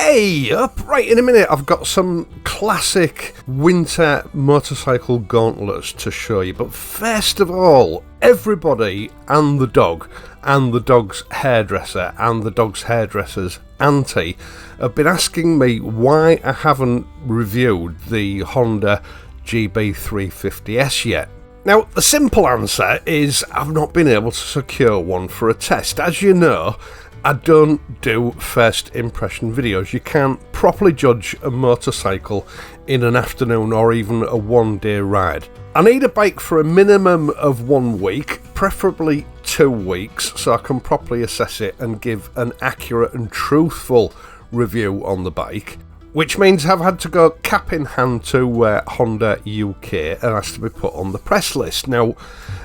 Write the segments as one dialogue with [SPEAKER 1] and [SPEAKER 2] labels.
[SPEAKER 1] Hey, up right in a minute. I've got some classic winter motorcycle gauntlets to show you. But first of all, everybody and the dog's hairdresser and the dog's hairdresser's auntie have been asking me why I haven't reviewed the Honda GB350s yet. Now, the simple answer is I've not been able to secure one for a test. As you know, I don't do first impression videos. You can't properly judge a motorcycle in an afternoon or even a one-day ride. I need a bike for a minimum of 1 week, preferably 2 weeks, so I can properly assess it and give an accurate and truthful review on the bike. Which means I've had to go cap in hand to Honda UK and has to be put on the press list. Now,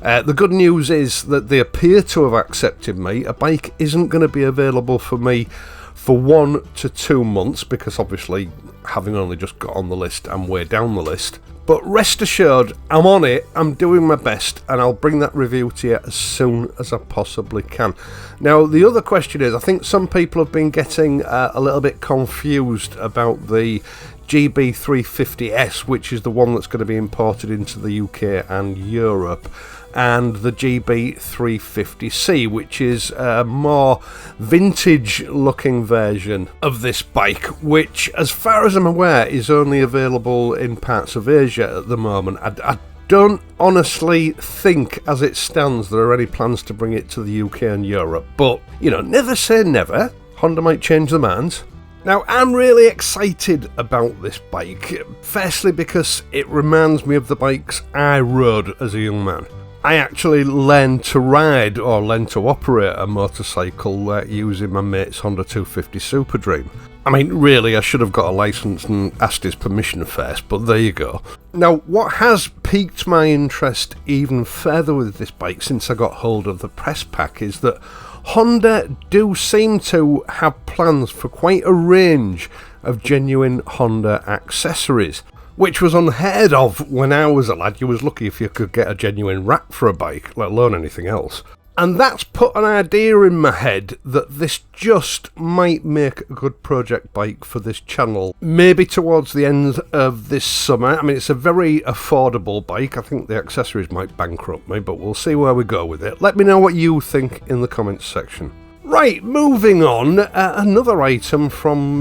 [SPEAKER 1] the good news is that they appear to have accepted me. A bike isn't going to be available for me for 1 to 2 months because obviously, having only just got on the list, I'm way down the list. But rest assured, I'm on it, I'm doing my best, and I'll bring that review to you as soon as I possibly can. Now, the other question is, I think some people have been getting a little bit confused about the GB350s, which is the one that's going to be imported into the UK and Europe, and the GB350C, which is a more vintage looking version of this bike, which, as far as I'm aware, is only available in parts of Asia at the moment. I don't honestly think, as it stands, there are any plans to bring it to the UK and Europe, but, you know, never say never. Honda might change their minds. Now, I'm really excited about this bike, firstly because it reminds me of the bikes I rode as a young man. I actually learned to ride or learned to operate a motorcycle using my mate's Honda 250 Super Dream. I mean, really, I should have got a licence and asked his permission first, but there you go. Now, what has piqued my interest even further with this bike since I got hold of the press pack is that Honda do seem to have plans for quite a range of genuine Honda accessories, which was unheard of when I was a lad. You was lucky if you could get a genuine rack for a bike, let alone anything else. And that's put an idea in my head that this just might make a good project bike for this channel. Maybe towards the end of this summer. I mean, it's a very affordable bike. I think the accessories might bankrupt me, but we'll see where we go with it. Let me know what you think in the comments section. Right, moving on. Another item from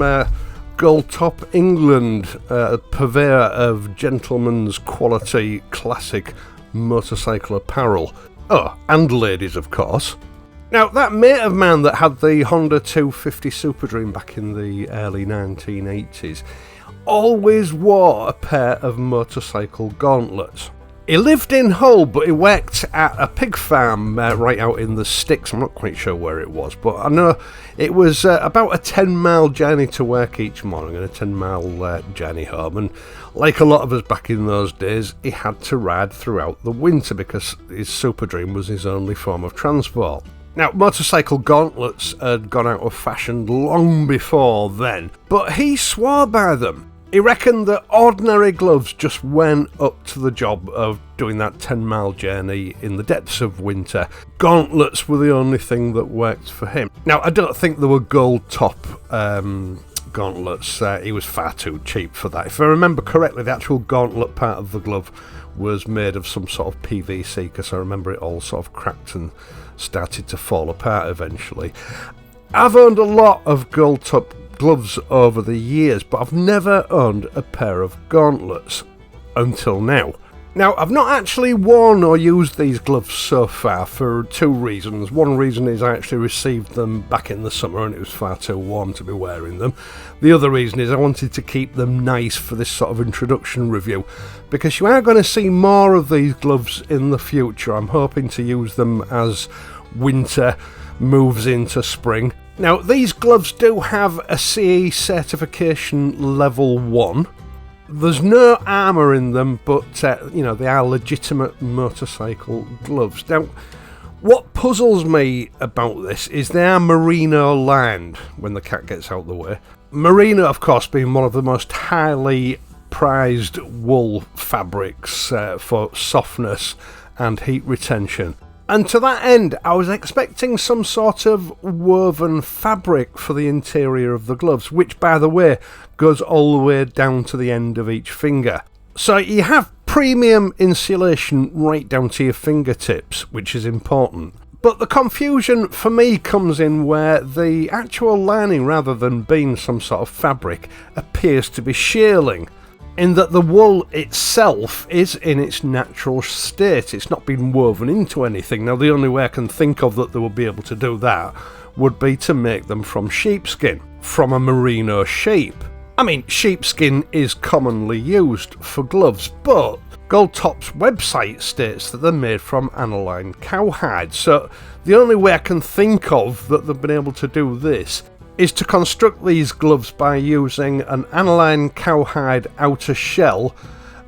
[SPEAKER 1] Goldtop England, purveyor of gentlemen's quality classic motorcycle apparel. Oh, and ladies, of course. Now, that mate of mine that had the Honda 250 Super Dream back in the early 1980s always wore a pair of motorcycle gauntlets. He lived in Hull, but he worked at a pig farm right out in the sticks. I'm not quite sure where it was, but I know it was about a 10-mile journey to work each morning and a 10-mile journey home. And like a lot of us back in those days, he had to ride throughout the winter because his Super Dream was his only form of transport. Now, motorcycle gauntlets had gone out of fashion long before then, but he swore by them. He reckoned that ordinary gloves just weren't up to the job of doing that 10-mile journey in the depths of winter. Gauntlets were the only thing that worked for him. Now, I don't think there were gold top gauntlets. He was far too cheap for that. If I remember correctly, the actual gauntlet part of the glove was made of some sort of PVC, because I remember it all sort of cracked and started to fall apart eventually. I've owned a lot of gold top gloves over the years, but I've never owned a pair of gauntlets until now. Now, I've not actually worn or used these gloves so far for 2 reasons. One reason is I actually received them back in the summer and it was far too warm to be wearing them. The other reason is I wanted to keep them nice for this sort of introduction review, because you are going to see more of these gloves in the future. I'm hoping to use them as winter moves into spring. Now, these gloves do have a CE certification level 1. There's no armour in them, but, you know, they are legitimate motorcycle gloves. Now, what puzzles me about this is they are Merino lined when the cat gets out of the way. Merino, of course, being one of the most highly prized wool fabrics for softness and heat retention. And to that end, I was expecting some sort of woven fabric for the interior of the gloves, which, by the way, goes all the way down to the end of each finger. So you have premium insulation right down to your fingertips, which is important. But the confusion for me comes in where the actual lining, rather than being some sort of fabric, appears to be shearling, in that the wool itself is in its natural state. It's not been woven into anything. Now, the only way I can think of that they would be able to do that would be to make them from sheepskin, from a merino sheep. I mean, sheepskin is commonly used for gloves, but Goldtop's website states that they're made from aniline cowhide. So the only way I can think of that they've been able to do this is to construct these gloves by using an aniline cowhide outer shell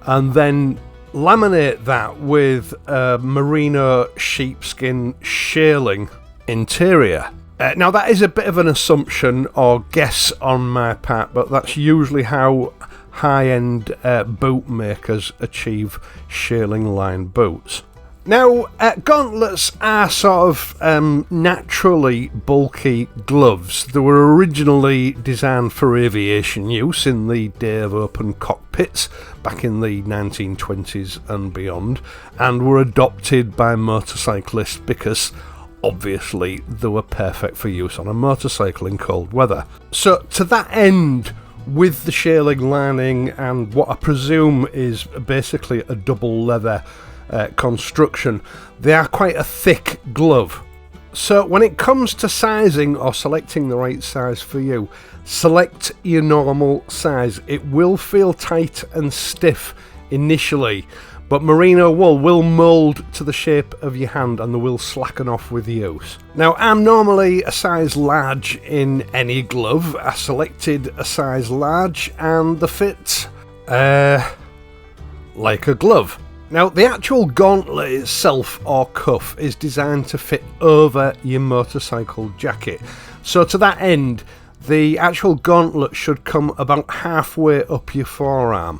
[SPEAKER 1] and then laminate that with a merino sheepskin shearling interior. Now that is a bit of an assumption or guess on my part, but that's usually how high-end boot makers achieve shearling lined boots. Now, gauntlets are sort of naturally bulky gloves. They were originally designed for aviation use in the day of open cockpits back in the 1920s and beyond, and were adopted by motorcyclists because obviously they were perfect for use on a motorcycle in cold weather. So to that end, with the shearling lining and what I presume is basically a double leather construction, they are quite a thick glove. So when it comes to sizing or selecting the right size for you, select your normal size. It will feel tight and stiff initially, but merino wool will mould to the shape of your hand and they will slacken off with use. Now, I'm normally a size large in any glove. I selected a size large and the fit like a glove. Now, the actual gauntlet itself, or cuff, is designed to fit over your motorcycle jacket. So to that end, the actual gauntlet should come about halfway up your forearm.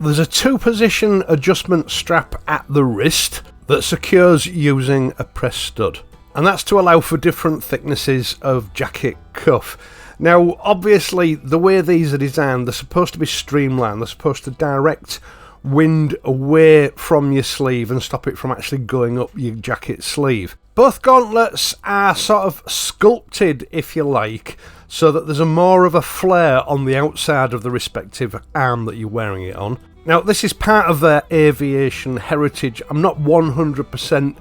[SPEAKER 1] There's a 2-position adjustment strap at the wrist that secures using a press stud, and that's to allow for different thicknesses of jacket cuff. Now, obviously, the way these are designed, they're supposed to be streamlined. They're supposed to direct wind away from your sleeve and stop it from actually going up your jacket sleeve. Both gauntlets are sort of sculpted, if you like, so that there's a more of a flare on the outside of the respective arm that you're wearing it on. Now, this is part of their aviation heritage. I'm not 100%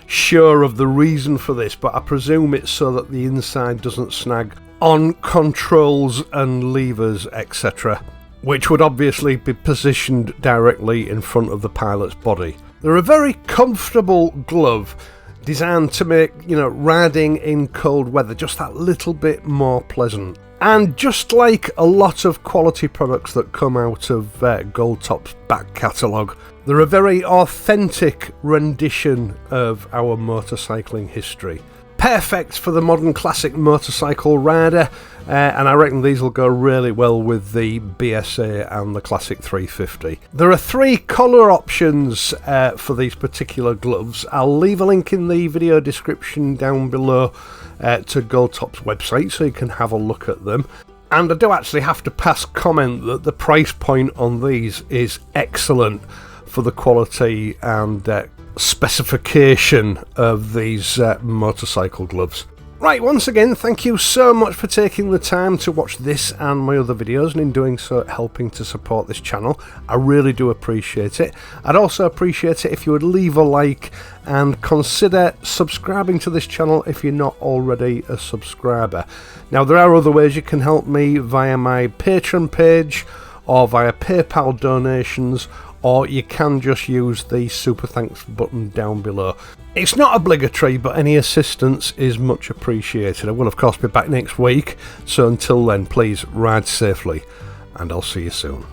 [SPEAKER 1] sure of the reason for this, but I presume it's so that the inside doesn't snag on controls and levers, etc., which would obviously be positioned directly in front of the pilot's body. They're a very comfortable glove, designed to make, riding in cold weather just that little bit more pleasant. And just like a lot of quality products that come out of Goldtop's back catalogue, they're a very authentic rendition of our motorcycling history. Perfect for the modern classic motorcycle rider, and I reckon these will go really well with the BSA and the Classic 350. There are 3 colour options for these particular gloves. I'll leave a link in the video description down below to Goldtop's website so you can have a look at them. And I do actually have to pass comment that the price point on these is excellent for the quality and specification of these motorcycle gloves. Right, once again, thank you so much for taking the time to watch this and my other videos, and in doing so helping to support this channel. I really do appreciate it. I'd also appreciate it if you would leave a like and consider subscribing to this channel if you're not already a subscriber. Now, there are other ways you can help me via my Patreon page or via PayPal donations, or you can just use the super thanks button down below. It's not obligatory, but any assistance is much appreciated. I will of course be back next week, so until then, please ride safely and I'll see you soon.